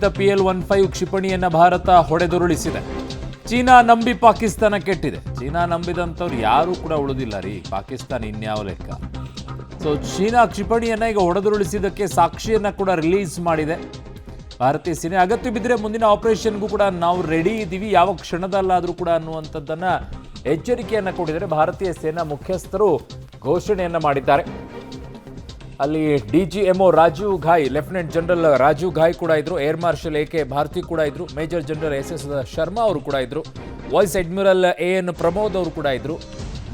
ನಿರ್ಮಿತ PL-15 ಕ್ಷಿಪಣಿಯನ್ನ Bharat ಹೊಡೆದುರುಳಿಸಿದೆ. China ನಂಬಿ Pakistan ಕೆಟ್ಟಿದೆ. China ನಂಬಿದಂಥವ್ರು ಯಾರೂ ಕೂಡ ಉಳಿದಿಲ್ಲ ರೀ. ಪಾಕಿಸ್ತಾನ ಇನ್ಯಾವ ಲೆಕ್ಕ. ಸೊ ಚೀನಾ ಕ್ಷಿಪಣಿಯನ್ನ ಈಗ ಹೊಡೆದುರುಳಿಸಿದ್ದಕ್ಕೆ ಸಾಕ್ಷಿಯನ್ನ ಕೂಡ ರಿಲೀಸ್ ಮಾಡಿದೆ ಭಾರತೀಯ ಸೇನೆ. ಅಗತ್ಯ ಬಿದ್ದರೆ ಮುಂದಿನ ಆಪರೇಷನ್ಗೂ ಕೂಡ ನಾವು ರೆಡಿ ಇದ್ದೀವಿ, ಯಾವ ಕ್ಷಣದಲ್ಲಾದರೂ ಕೂಡ ಅನ್ನುವಂಥದ್ದನ್ನ ಎಚ್ಚರಿಕೆಯನ್ನು ಕೊಟ್ಟಿದ್ದಾರೆ. ಭಾರತೀಯ ಸೇನಾ ಮುಖ್ಯಸ್ಥರು ಘೋಷಣೆಯನ್ನು ಮಾಡಿದ್ದಾರೆ. ಅಲ್ಲಿ DGMO ರಾಜೀವ್ ಘಾಯ್, ಲೆಫ್ಟಿನೆಂಟ್ ಜನರಲ್ ರಾಜೀವ್ ಘಾಯ್ ಕೂಡ ಇದ್ರು, ಏರ್ ಮಾರ್ಷಲ್ AK ಭಾರತಿ ಕೂಡ ಇದ್ರು, ಮೇಜರ್ ಜನರಲ್ SS ಶರ್ಮಾ ಅವರು ಕೂಡ ಇದ್ರು, ವೈಸ್ ಅಡ್ಮಿರಲ್ AN ಪ್ರಮೋದ್ ಅವರು ಕೂಡ ಇದ್ರು.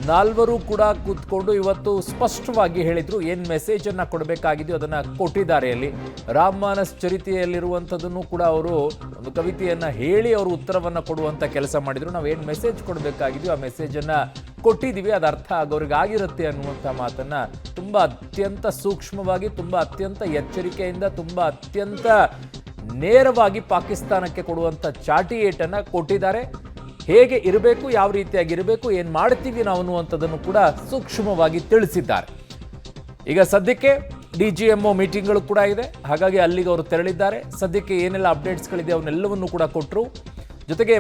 ನಾಲ್ವರು ಕೂಡ ಕೂತ್ಕೊಂಡು ಇವತ್ತು ಸ್ಪಷ್ಟವಾಗಿ ಹೇಳಿದ್ರು ಏನು ಮೆಸೇಜನ್ನು ಕೊಡಬೇಕಾಗಿದೆಯೋ ಅದನ್ನು ಕೊಟ್ಟಿದ್ದಾರೆ. ಅಲ್ಲಿ ರಾಮಮಾನಸ್ ಚರಿತೆಯಲ್ಲಿರುವಂಥದ್ದನ್ನು ಕೂಡ ಅವರು ಒಂದು ಕವಿತೆಯನ್ನು ಹೇಳಿ ಅವರು ಉತ್ತರವನ್ನು ಕೊಡುವಂಥ ಕೆಲಸ ಮಾಡಿದರು. ನಾವು ಏನು ಮೆಸೇಜ್ ಕೊಡಬೇಕಾಗಿದೆಯೋ ಆ ಮೆಸೇಜನ್ನು ಕೊಟ್ಟಿದ್ದೀವಿ, ಅದು ಅರ್ಥ ಆಗೋರಿಗೆ ಆಗಿರುತ್ತೆ ಅನ್ನುವಂಥ ಮಾತನ್ನು ತುಂಬ ಅತ್ಯಂತ ಸೂಕ್ಷ್ಮವಾಗಿ, ತುಂಬ ಅತ್ಯಂತ ಎಚ್ಚರಿಕೆಯಿಂದ, ತುಂಬ ಅತ್ಯಂತ ನೇರವಾಗಿ ಪಾಕಿಸ್ತಾನಕ್ಕೆ ಕೊಡುವಂಥ ಚಾಟಿ ಏಟನ್ನು ಕೊಟ್ಟಿದ್ದಾರೆ. ಹೇಗೆ ಇರಬೇಕು, ಯಾವ ರೀತಿಯಾಗಿರಬೇಕು, ಏನು ಮಾಡ್ತೀವಿ ನಾವು ಅನ್ನುವಂಥದ್ದನ್ನು ಕೂಡ ಸೂಕ್ಷ್ಮವಾಗಿ ತಿಳಿಸಿದ್ದಾರೆ. ಈಗ ಸದ್ಯಕ್ಕೆ DGMO ಮೀಟಿಂಗ್ಗಳು ಕೂಡ ಇದೆ, ಹಾಗಾಗಿ ಅಲ್ಲಿಗೆ ಅವರು ತೆರಳಿದ್ದಾರೆ. ಸದ್ಯಕ್ಕೆ ಏನೆಲ್ಲ ಅಪ್ಡೇಟ್ಸ್ಗಳಿದೆ ಅವನ್ನೆಲ್ಲವನ್ನು ಕೂಡ ಕೊಟ್ಟರು. ಜೊತೆಗೆ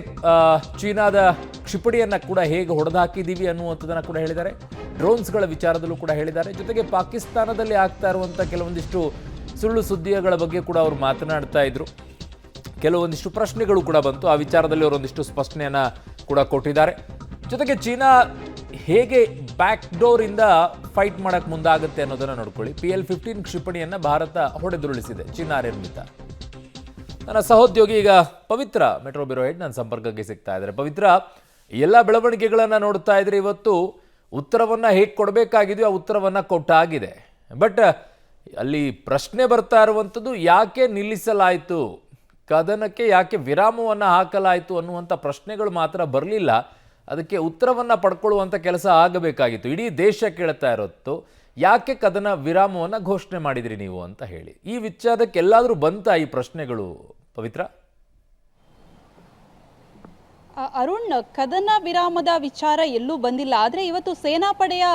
ಚೀನಾದ ಕ್ಷಿಪಣಿಯನ್ನು ಕೂಡ ಹೇಗೆ ಹೊಡೆದಾಕಿದ್ದೀವಿ ಅನ್ನುವಂಥದ್ದನ್ನು ಕೂಡ ಹೇಳಿದ್ದಾರೆ. ಡ್ರೋನ್ಸ್ಗಳ ವಿಚಾರದಲ್ಲೂ ಕೂಡ ಹೇಳಿದ್ದಾರೆ. ಜೊತೆಗೆ ಪಾಕಿಸ್ತಾನದಲ್ಲಿ ಆಗ್ತಾ ಇರುವಂಥ ಕೆಲವೊಂದಿಷ್ಟು ಸುಳ್ಳು ಸುದ್ದಿಗಳ ಬಗ್ಗೆ ಕೂಡ ಅವರು ಮಾತನಾಡ್ತಾ ಇದ್ರು. ಕೆಲವೊಂದಿಷ್ಟು ಪ್ರಶ್ನೆಗಳು ಕೂಡ ಬಂತು, ಆ ವಿಚಾರದಲ್ಲಿ ಅವರೊಂದಿಷ್ಟು ಸ್ಪಷ್ಟನೆಯನ್ನು ಕೂಡ ಕೊಟ್ಟಿದ್ದಾರೆ. ಜೊತೆಗೆ ಚೀನಾ ಹೇಗೆ ಬ್ಯಾಕ್ ಡೋರಿಂದ ಫೈಟ್ ಮಾಡಕ್ಕೆ ಮುಂದಾಗುತ್ತೆ ಅನ್ನೋದನ್ನು ನೋಡ್ಕೊಳ್ಳಿ. PL-15 ಕ್ಷಿಪಣಿಯನ್ನು ಭಾರತ ಹೊಡೆದುರುಳಿಸಿದೆ, ಚೀನಾ ನಿರ್ಮಿತ. ನನ್ನ ಸಹೋದ್ಯೋಗಿ ಈಗ ಪವಿತ್ರ, ಮೆಟ್ರೋ ಬ್ಯೂರೋ ಹೆಡ್, ನನ್ನ ಸಂಪರ್ಕಕ್ಕೆ ಸಿಗ್ತಾ ಇದ್ದಾರೆ. ಪವಿತ್ರ, ಎಲ್ಲ ಬೆಳವಣಿಗೆಗಳನ್ನು ನೋಡ್ತಾ ಇದ್ರೆ ಇವತ್ತು ಉತ್ತರವನ್ನು ಹೇಗೆ ಕೊಡಬೇಕಾಗಿದೆಯೋ ಆ ಉತ್ತರವನ್ನು ಕೊಟ್ಟಾಗಿದೆ. ಬಟ್ ಅಲ್ಲಿ ಪ್ರಶ್ನೆ ಬರ್ತಾ ಇರುವಂಥದ್ದು, ಯಾಕೆ ನಿಲ್ಲಿಸಲಾಯಿತು, ಕದನಕ್ಕೆ ಯಾಕೆ ವಿರಾಮವನ್ನು ಹಾಕಲಾಯಿತು ಅನ್ನುವಂಥ ಪ್ರಶ್ನೆಗಳು ಮಾತ್ರ ಬರಲಿಲ್ಲ. ಅದಕ್ಕೆ ಉತ್ತರವನ್ನು ಪಡ್ಕೊಳ್ಳುವಂಥ ಕೆಲಸ ಆಗಬೇಕಾಗಿತ್ತು. ಇಡೀ ದೇಶ ಕೇಳ್ತಾ ಇರೋತ್ತು, ಯಾಕೆ ಕದನ ವಿರಾಮವನ್ನು ಘೋಷಣೆ ಮಾಡಿದ್ರಿ ನೀವು ಅಂತ ಹೇಳಿ. ಈ ವಿಚಾರಕ್ಕೆ ಎಲ್ಲಾದರೂ ಬಂತ ಈ ಪ್ರಶ್ನೆಗಳು ಪವಿತ್ರ? ಅರುಣ್, ಕದನ ವಿರಾಮದ ವಿಚಾರ ಎಲ್ಲೂ ಬಂದಿಲ್ಲ. ಆದರೆ ಇವತ್ತು ಸೇನಾಪಡೆಯ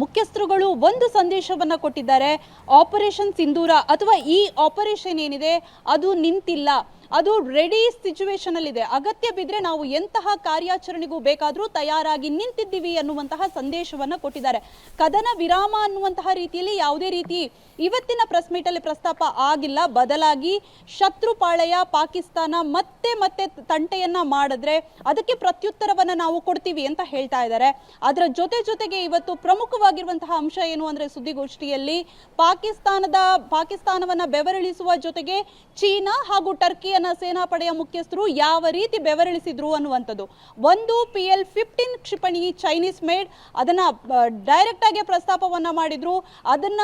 ಮುಖ್ಯಸ್ಥರುಗಳು ಒಂದು ಸಂದೇಶವನ್ನು ಕೊಟ್ಟಿದ್ದಾರೆ. ಆಪರೇಷನ್ ಸಿಂಧೂರ ಅಥವಾ ಈ ಆಪರೇಷನ್ ಏನಿದೆ ಅದು ನಿಂತಿಲ್ಲ, ಅದು ರೆಡಿ ಸಿಚುವೇಶನ್ ಅಲ್ಲಿದೆ. ಅಗತ್ಯ ಬಿದ್ದರೆ ನಾವು ಎಂತಹ ಕಾರ್ಯಾಚರಣೆಗೂ ಬೇಕಾದರೂ ತಯಾರಾಗಿ ನಿಂತಿದ್ದೀವಿ ಅನ್ನುವಂತಹ ಸಂದೇಶವನ್ನು ಕೊಟ್ಟಿದ್ದಾರೆ. ಕದನ ವಿರಾಮ ಅನ್ನುವಂತಹ ರೀತಿಯಲ್ಲಿ ಯಾವುದೇ ರೀತಿ ಇವತ್ತಿನ ಪ್ರೆಸ್ ಮೀಟಲ್ಲಿ ಪ್ರಸ್ತಾಪ ಆಗಿಲ್ಲ. ಬದಲಾಗಿ ಶತ್ರು ಪಾಳೆಯ ಪಾಕಿಸ್ತಾನ ಮತ್ತೆ ಮತ್ತೆ ತಂಟೆಯನ್ನ ಮಾಡಿದ್ರೆ ಅದಕ್ಕೆ ಪ್ರತ್ಯುತ್ತರವನ್ನು ನಾವು ಕೊಡ್ತೀವಿ ಅಂತ ಹೇಳ್ತಾ ಇದ್ದಾರೆ. ಅದರ ಜೊತೆಗೆ ಇವತ್ತು ಪ್ರಮುಖವಾಗಿರುವಂತಹ ಅಂಶ ಏನು ಅಂದ್ರೆ, ಸುದ್ದಿಗೋಷ್ಠಿಯಲ್ಲಿ ಪಾಕಿಸ್ತಾನವನ್ನ ಬೆವರಿಳಿಸುವ ಜೊತೆಗೆ ಚೀನಾ ಹಾಗೂ ಟರ್ಕಿಯನ್ನ ಸೇನಾಪಡೆಯ ಮುಖ್ಯಸ್ಥರು ಯಾವ ರೀತಿ ಬೆವರಿಳಿಸಿದ್ರು ಅನ್ನುವಂಥದ್ದು. ಒಂದು PL-15 ಕ್ಷಿಪಣಿ ಚೈನೀಸ್ ಮೇಡ್, ಅದನ್ನ ಡೈರೆಕ್ಟ್ ಆಗಿ ಪ್ರಸ್ತಾಪವನ್ನ ಮಾಡಿದ್ರು. ಅದನ್ನ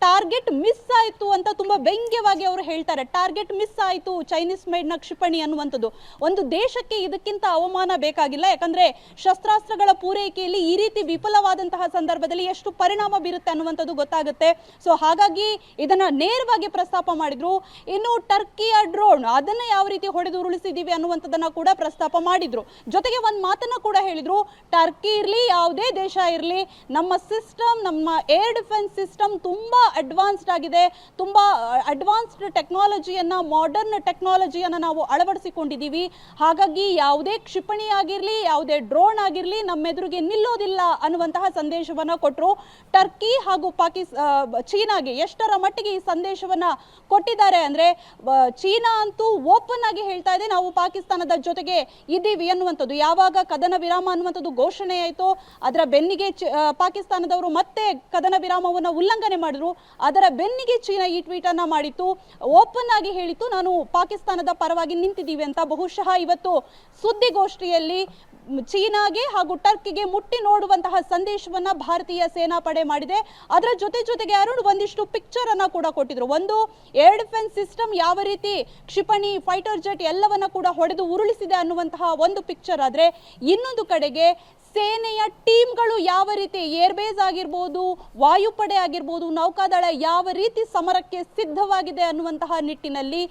ಟಾರ್ಗೆಟ್ ಮಿಸ್ ಆಯಿತು ಅಂತ ತುಂಬಾ ವ್ಯಂಗ್ಯವಾಗಿ ಅವರು ಹೇಳ್ತಾರೆ. ಟಾರ್ಗೆಟ್ ಮಿಸ್ ಆಯಿತು ಚೈನೀಸ್ ಮೇಡ್ ನ ಕ್ಷಿಪಣಿ ಅನ್ನುವಂಥದ್ದು. ಒಂದು ದೇಶಕ್ಕೆ ಇದಕ್ಕಿಂತ ಅವಮಾನ ಬೇಕಾಗಿಲ್ಲ. ಯಾಕಂದ್ರೆ ಶಸ್ತ್ರಾಸ್ತ್ರಗಳ ಪೂರೈಕೆಯಲ್ಲಿ ಈ ರೀತಿ ವಿಫಲವಾದಂತಹ ಸಂದರ್ಭದಲ್ಲಿ ಎಷ್ಟು ಪರಿಣಾಮ ಬೀರುತ್ತೆ ಅನ್ನುವಂಥದ್ದು ಗೊತ್ತಾಗುತ್ತೆ. ಸೊ ಹಾಗಾಗಿ ಇದನ್ನ ನೇರವಾಗಿ ಪ್ರಸ್ತಾಪ ಮಾಡಿದ್ರು. ಇನ್ನು ಟರ್ಕಿಯ ಡ್ರೋನ್, ಅದನ್ನ ಯಾವ ರೀತಿ ಹೊಡೆದು ಉರುಳಿಸಿದೀವಿ ಅನ್ನುವಂಥದ್ದನ್ನ ಕೂಡ ಪ್ರಸ್ತಾಪ ಮಾಡಿದ್ರು. ಜೊತೆಗೆ ಒಂದು ಮಾತನ್ನ ಕೂಡ ಹೇಳಿದ್ರು, ಟರ್ಕಿ ಇರಲಿ ಯಾವುದೇ ದೇಶ ಇರಲಿ, ನಮ್ಮ ಸಿಸ್ಟಮ್, ನಮ್ಮ ಏರ್ ಡಿಫೆನ್ಸ್ ಸಿಸ್ಟಮ್ ತುಂಬಾ ಅಡ್ವಾನ್ಸ್ಡ್ ಆಗಿದೆ. ತುಂಬಾ ಅಡ್ವಾನ್ಸ್ಡ್ ಟೆಕ್ನಾಲಜಿಯನ್ನ, ಮಾಡರ್ನ್ ಟೆಕ್ನಾಲಜಿಯನ್ನ ನಾವು ಅಳವಡಿಸಿಕೊಂಡಿದ್ದೀವಿ. ಹಾಗಾಗಿ ಯಾವುದೇ ಕ್ಷಿಪಣಿ ಆಗಿರಲಿ, ಯಾವುದೇ ಡ್ರೋನ್ ಆಗಿರಲಿ ನಮ್ಮೆದುರಿಗೆ ನಿಲ್ಲೋದಿಲ್ಲ ಅನ್ನುವಂತಹ ಸಂದೇಶವನ್ನ ಕೊಟ್ಟರು. ಟರ್ಕಿ ಹಾಗೂ ಚೀನಾಗೆ ಎಷ್ಟರ ಮಟ್ಟಿಗೆ ಈ ಸಂದೇಶವನ್ನ ಕೊಟ್ಟಿದ್ದಾರೆ ಅಂದ್ರೆ, ಚೀನಾ ಅಂತೂ ಓಪನ್ ಆಗಿ ಹೇಳ್ತಾ ಇದೆ, ನಾವು ಪಾಕಿಸ್ತಾನದ ಜೊತೆಗೆ ಇದ್ದೀವಿ ಅನ್ನುವಂಥದ್ದು. ಯಾವಾಗ ಕದನ ವಿರಾಮ ಅನ್ನುವಂಥದ್ದು ಘೋಷಣೆ ಆಯಿತು, ಅದರ ಬೆನ್ನಿಗೆ ಪಾಕಿಸ್ತಾನದವರು ಮತ್ತೆ ಕದನ ವಿರಾಮವನ್ನು ಉಲ್ಲಂಘನೆ ಮಾಡಿದ್ರು. ಅದರ ಬೆನ್ನಿಗೆ ಚೀನಾ ಈ ಟ್ವೀಟ್ ಅನ್ನ ಮಾಡಿತ್ತು, ಓಪನ್ ಆಗಿ ಹೇಳಿತ್ತು, ನಾನು ಪಾಕಿಸ್ತಾನದ ಪರವಾಗಿ ನಿಂತಿದ್ದೀವಿ ಅಂತ. ಬಹುಶಃ ಇವತ್ತು ಸುದ್ದಿಗೋಷ್ಠಿಯಲ್ಲಿ ಚೀನಾಗೆ ಹಾಗೂ ಟರ್ಕಿಗೆ ಮುಟ್ಟಿ ನೋಡುವಂತಹ ಸಂದೇಶವನ್ನ ಭಾರತೀಯ ಸೇನಾಪಡೆ ಮಾಡಿದೆ. ಅದರ ಜೊತೆಗೆ ಅರುಣ್ ಒಂದಿಷ್ಟು ಪಿಕ್ಚರ್ ಅನ್ನ ಕೂಡ ಕೊಟ್ಟಿದ್ರು. ಒಂದು ಏರ್ ಡಿಫೆನ್ಸ್ ಸಿಸ್ಟಮ್ ಯಾವ ರೀತಿ ಕ್ಷಿಪಣಿ, ಫೈಟರ್ ಜೆಟ್ ಎಲ್ಲವನ್ನ ಕೂಡ ಹೊಡೆದು ಉರುಳಿಸಿದೆ ಅನ್ನುವಂತಹ ಒಂದು ಪಿಕ್ಚರ್ ಆದ್ರೆ, ಇನ್ನೊಂದು ಕಡೆಗೆ ಸೇನೆಯ ಟೀಮ್ಗಳು ಯಾವ ರೀತಿ, ಏರ್ಬೇಸ್ ಆಗಿರ್ಬೋದು, ವಾಯುಪಡೆ ಆಗಿರ್ಬೋದು, ನೌಕಾದಳ ಯಾವ ರೀತಿ ಸಮರಕ್ಕೆ ಸಿದ್ಧವಾಗಿದೆ ಅನ್ನುವಂತಹ ನಿಟ್ಟಿನಲ್ಲಿ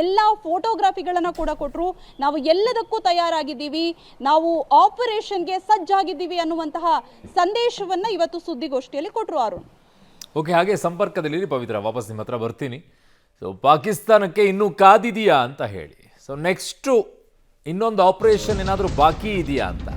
ಎಲ್ಲ ಫೋಟೋಗ್ರಾಫಿಗಳನ್ನು ಕೂಡ ಕೊಟ್ಟರು. ನಾವು ಎಲ್ಲದಕ್ಕೂ ತಯಾರಾಗಿದ್ದೀವಿ, ನಾವು ಆಪರೇಷನ್ಗೆ ಸಜ್ಜಾಗಿದ್ದೀವಿ ಅನ್ನುವಂತಹ ಸಂದೇಶವನ್ನ ಇವತ್ತು ಸುದ್ದಿಗೋಷ್ಠಿಯಲ್ಲಿ ಕೊಟ್ಟರು ಅರುಣ್. ಓಕೆ, ಹಾಗೆ ಸಂಪರ್ಕದಲ್ಲಿ ಪವಿತ್ರ, ವಾಪಸ್ ನಿಮ್ಮ ಹತ್ರ ಬರ್ತೀನಿ. ಸೊ ಪಾಕಿಸ್ತಾನಕ್ಕೆ ಇನ್ನೂ ಕಾದಿದೆಯಾ ಅಂತ ಹೇಳಿ. ಸೊ ನೆಕ್ಸ್ಟು ಇನ್ನೊಂದು ಆಪರೇಷನ್ ಏನಾದರೂ ಬಾಕಿ ಇದೆಯಾ ಅಂತ.